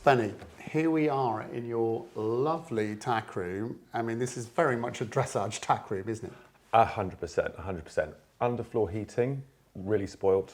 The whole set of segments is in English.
Benny, here we are in your lovely tack room. I mean, this is very much a dressage tack room, isn't it? 100%. Underfloor heating, really spoilt.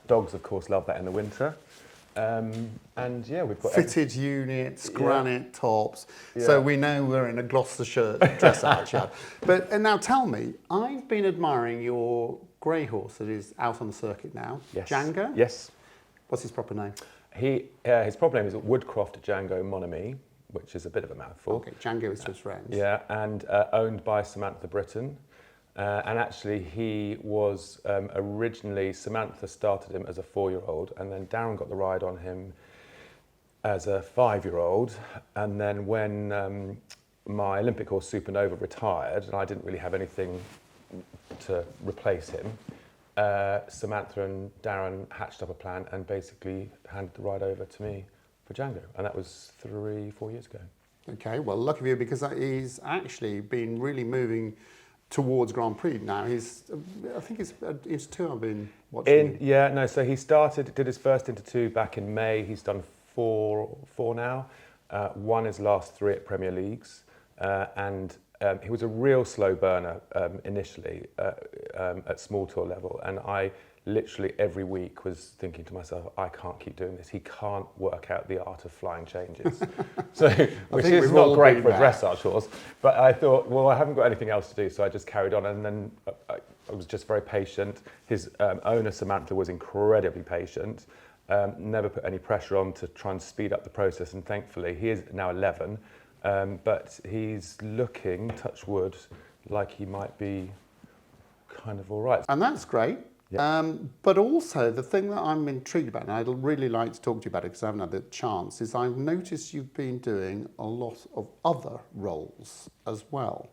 Dogs, of course, love that in the winter. And yeah, we've got fitted units, granite tops. Yeah. So we know we're in a Gloucestershire dressage yard. But and now tell me, I've been admiring your grey horse that is out on the circuit now. Yes. Django? Yes. What's his proper name? His proper name is Woodcroft Django Monami, which is a bit of a mouthful. Okay, Django is to his friends. Yeah, and owned by Samantha Britton. And actually, he was originally, Samantha started him as a 4-year-old, and then Darren got the ride on him as a 5-year-old. And then when my Olympic horse Supernova retired, and I didn't really have anything to replace him, Samantha and Darren hatched up a plan and basically handed the ride over to me for Django. And that was 3-4 years ago. Okay, well, lucky for you, because he's actually been really moving towards Grand Prix now. I think it's 2 I've been watching. So he did his first Inter 2 back in May. He's done 4 now. 1 his last 3 at Premier Leagues. And he was a real slow burner initially at small tour level. And I literally every week was thinking to myself, I can't keep doing this. He can't work out the art of flying changes. Which is not great for a dressage horse. But I thought, well, I haven't got anything else to do, so I just carried on. And then I was just very patient. His owner, Samantha, was incredibly patient. Never put any pressure on to try and speed up the process. And thankfully, he is now 11. But he's looking, touch wood, like he might be kind of all right. And that's great. Yeah. But also, the thing that I'm intrigued about, and I'd really like to talk to you about it because I haven't had the chance, is I've noticed you've been doing a lot of other roles as well.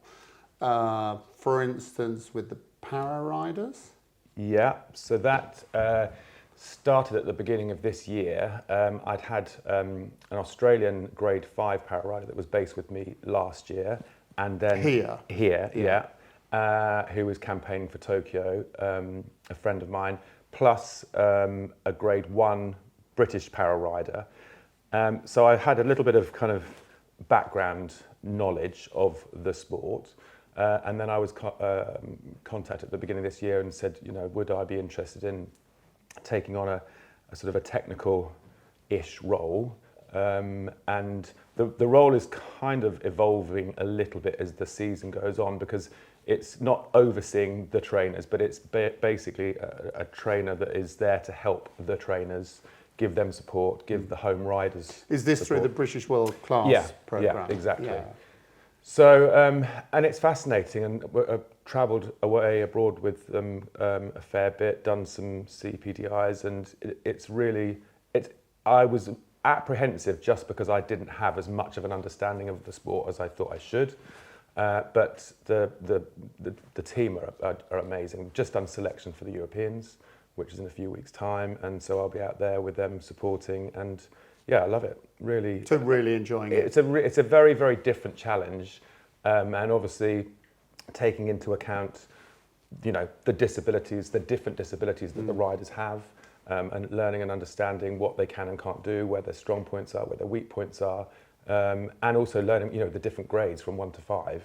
For instance, with the para riders. Yeah, so that started at the beginning of this year. I'd had an Australian grade 5 para rider that was based with me last year. And then Here, who was campaigning for Tokyo, a friend of mine, plus a grade 1 British para rider. So I had a little bit of kind of background knowledge of the sport. And then I was contacted at the beginning of this year and said, would I be interested in taking on a sort of a technical-ish role. And the role is kind of evolving a little bit as the season goes on, because it's not overseeing the trainers, but it's basically a trainer that is there to help the trainers, give them support, give the home riders Is this support. through the British World Class programme? Yeah, exactly. Yeah. So, and it's fascinating, and I've travelled away abroad with them a fair bit, done some CPDIs, and I was apprehensive just because I didn't have as much of an understanding of the sport as I thought I should. But the team are amazing. We've just done selection for the Europeans, which is in a few weeks' time, and so I'll be out there with them supporting, and yeah, I love it. Really. So really enjoying it. It's a very, very different challenge, and obviously taking into account, the disabilities, the different disabilities that the riders have, and learning and understanding what they can and can't do, where their strong points are, where their weak points are, and also learning, the different grades from 1 to 5.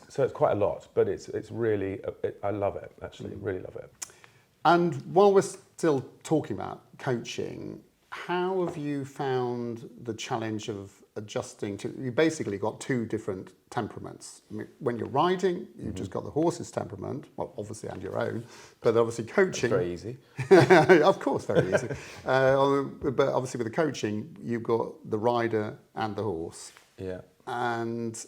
So it's quite a lot, but it's really, I love it, actually, really love it. And while we're still talking about coaching, how have you found the challenge of adjusting to, you basically got 2 different temperaments. I mean, when you're riding, you've just got the horse's temperament, well, obviously, and your own, but obviously coaching. That's very easy. Of course, very easy. But obviously with the coaching, you've got the rider and the horse. Yeah. And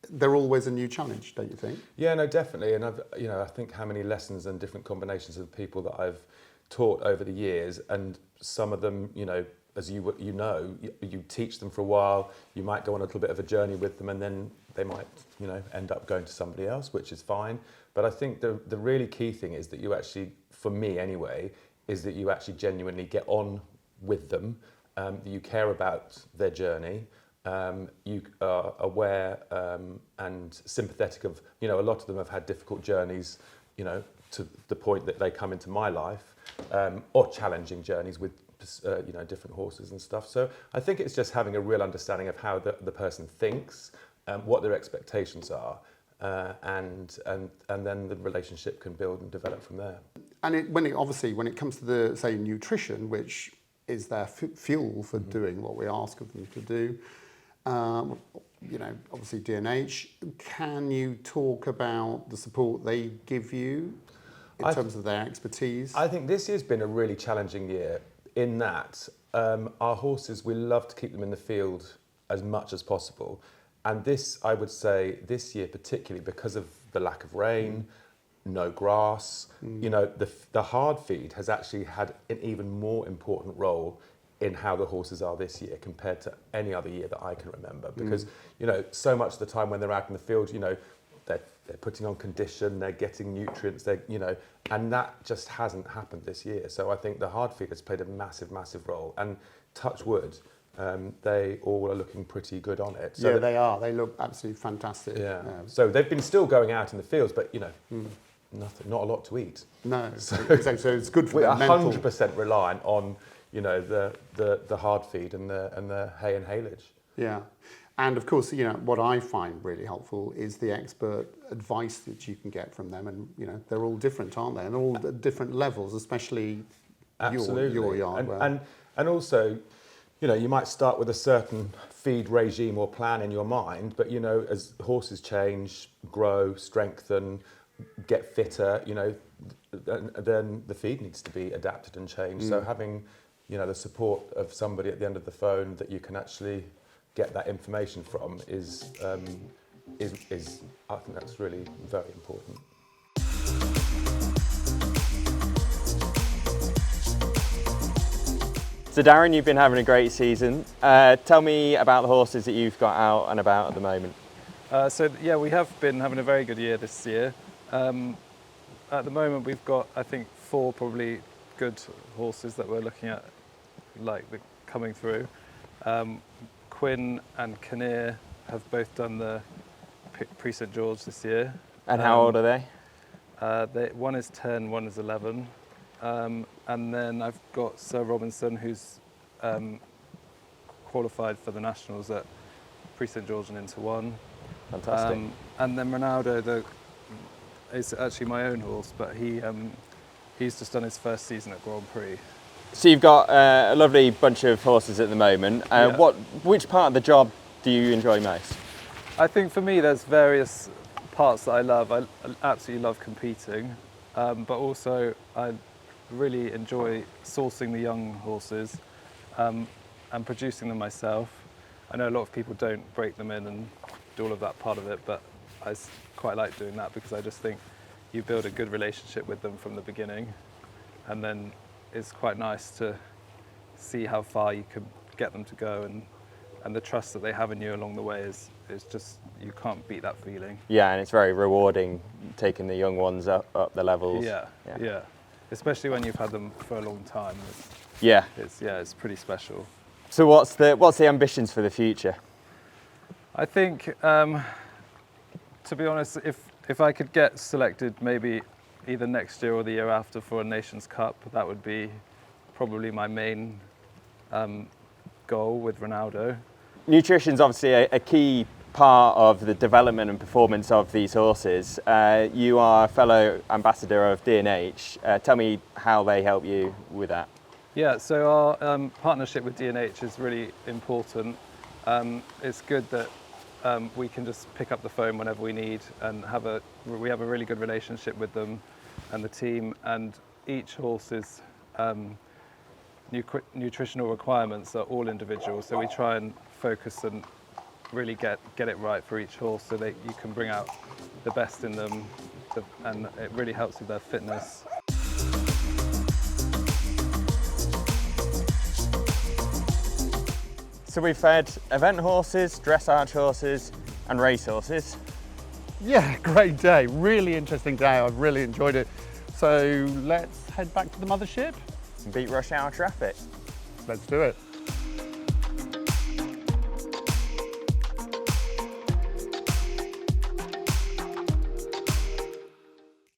they're always a new challenge, don't you think? Yeah, no, definitely. And I think how many lessons and different combinations of people that I've taught over the years, and some of them, as you teach them for a while, you might go on a little bit of a journey with them, and then they might, end up going to somebody else, which is fine. But I think the really key thing is that you actually, for me anyway, is that you actually genuinely get on with them, that you care about their journey, you are aware and sympathetic of, a lot of them have had difficult journeys, to the point that they come into my life, or challenging journeys with different horses and stuff. So I think it's just having a real understanding of how the person thinks, what their expectations are, and then the relationship can build and develop from there. And when it comes to the, say, nutrition, which is their fuel for doing what we ask of them to do, obviously D&H, can you talk about the support they give you in terms of their expertise? I think this year's been a really challenging year in that our horses, we love to keep them in the field as much as possible. And this, I would say, this year particularly because of the lack of rain, no grass, the hard feed has actually had an even more important role in how the horses are this year compared to any other year that I can remember. Because, so much of the time when they're out in the field, they're putting on condition, they're getting nutrients, and that just hasn't happened this year. So I think the hard feed has played a massive, massive role. And touch wood, they all are looking pretty good on it. So they are. They look absolutely fantastic. Yeah. So they've been still going out in the fields, but nothing, not a lot to eat. No. So it's good for we're their mental. 100% reliant on the hard feed and the hay and haylage. Yeah. And of course, what I find really helpful is the expert advice that you can get from them, and they're all different, aren't they? And all at different levels, especially your yard. And also, you might start with a certain feed regime or plan in your mind, but as horses change, grow, strengthen, get fitter, then the feed needs to be adapted and changed. So having, the support of somebody at the end of the phone that you can actually get that information from is I think that's really very important. So Darren, you've been having a great season. Tell me about the horses that you've got out and about at the moment. We have been having a very good year this year. At the moment we've got, I think, 4 probably good horses that we're looking at, coming through. Quinn and Kinnear have both done the Prix St George this year. And how old are they? One is 10, one is 11. And then I've got Sir Robinson, who's qualified for the Nationals at Prix St George and into 1. Fantastic. And then Ronaldo is actually my own horse, but he's just done his first season at Grand Prix. So you've got a lovely bunch of horses at the moment. Which part of the job do you enjoy most? I think for me there's various parts that I love. I absolutely love competing, but also I really enjoy sourcing the young horses and producing them myself. I know a lot of people don't break them in and do all of that part of it, but I quite like doing that because I just think you build a good relationship with them from the beginning, and then it's quite nice to see how far you can get them to go, and the trust that they have in you along the way is just, you can't beat that feeling. Yeah, and it's very rewarding taking the young ones up the levels. Yeah. Especially when you've had them for a long time. It's pretty special. So what's the ambitions for the future? I think, to be honest, if I could get selected maybe either next year or the year after for a Nations Cup, that would be probably my main goal with Ronaldo. Nutrition's obviously a key part of the development and performance of these horses. You are a fellow ambassador of D&H. Tell me how they help you with that. Yeah, so our partnership with D&H is really important. It's good that we can just pick up the phone whenever we need, and we have a really good relationship with them and the team, and each horse's nutritional requirements are all individual, so we try and focus and really get it right for each horse so that you can bring out the best in them, and it really helps with their fitness. So we've fed event horses, dressage horses and race horses. Yeah, great day. Really interesting day. I've really enjoyed it. So let's head back to the mothership. And beat rush hour traffic. Let's do it.